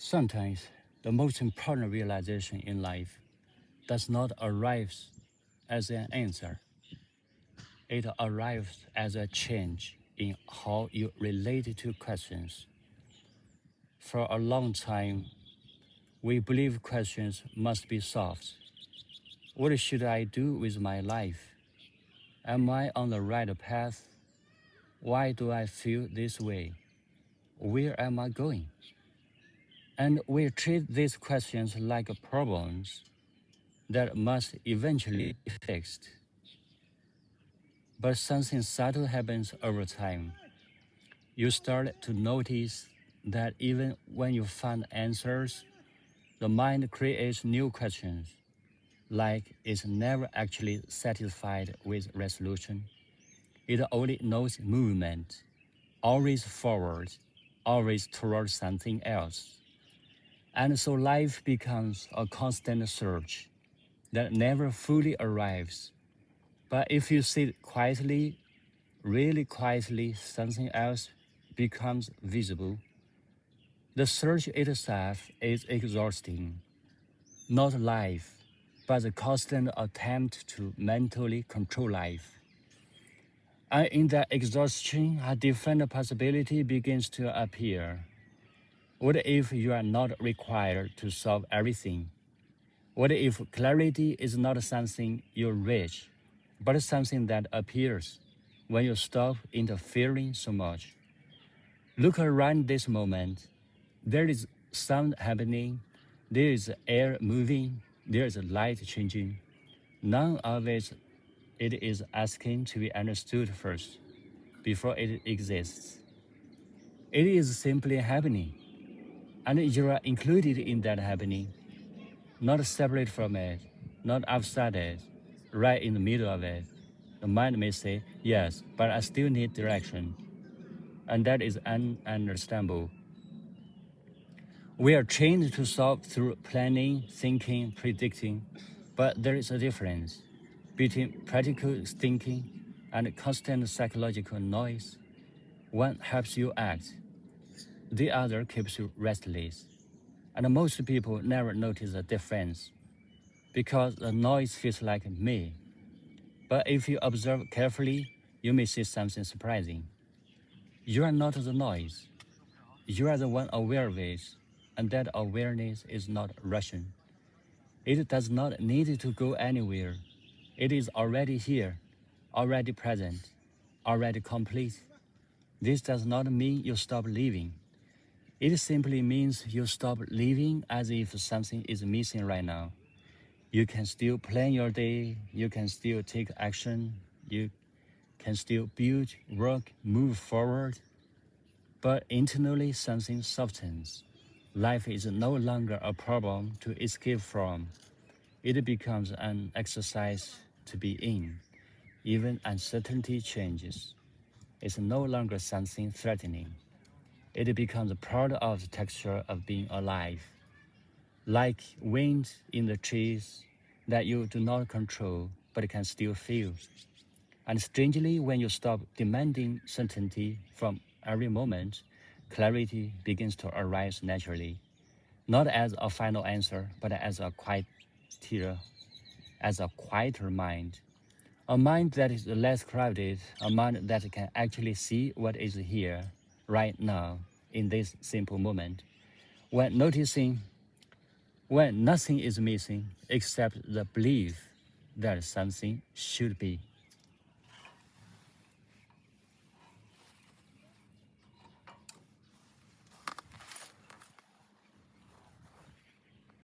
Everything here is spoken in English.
Sometimes the most important realization in life does not arrive as an answer. It arrives as a change in how you relate to questions. For a long time, we believe questions must be solved. What should I do with my life? Am I on the right path? Why do I feel this way? Where am I going? And we treat these questions like problems that must eventually be fixed. But something subtle happens over time. You start to notice that even when you find answers, the mind creates new questions, like it's never actually satisfied with resolution. It only knows movement, always forward, always towards something else. And so life becomes a constant search that never fully arrives. But if you sit quietly, really quietly, something else becomes visible. The search itself is exhausting, not life, but the constant attempt to mentally control life. And in that exhaustion, a different possibility begins to appear. What if you are not required to solve everything? What if clarity is not something you reach, but something that appears when you stop interfering so much? Look around this moment. There is sound happening, there is air moving, there is light changing. None of it is asking to be understood first, before it exists. It is simply happening, and you are included in that happening, not separate from it, not outside it, right in the middle of it. The mind may say, yes, but I still need direction, and that is ununderstandable. We are trained to solve through planning, thinking, predicting, but there is a difference between practical thinking and constant psychological noise. One helps you act, the other keeps you restless. And most people never notice the difference because the noise feels like me. But if you observe carefully, you may see something surprising. You are not the noise. You are the one aware of it, and that awareness is not Russian. It does not need to go anywhere. It is already here, already present, already complete. This does not mean you stop living. It simply means you stop living as if something is missing right now. You can still plan your day, you can still take action, you can still build, work, move forward, but internally something softens. Life is no longer a problem to escape from. It becomes an exercise to be in. Even uncertainty changes. It's no longer something threatening. It becomes a part of the texture of being alive, like wind in the trees that you do not control but can still feel. And strangely, when you stop demanding certainty from every moment, clarity begins to arise naturally, not as a final answer, but as a quieter mind. A mind that is less crowded, a mind that can actually see what is here, right now, in this simple moment. When noticing, when nothing is missing except the belief that something should be.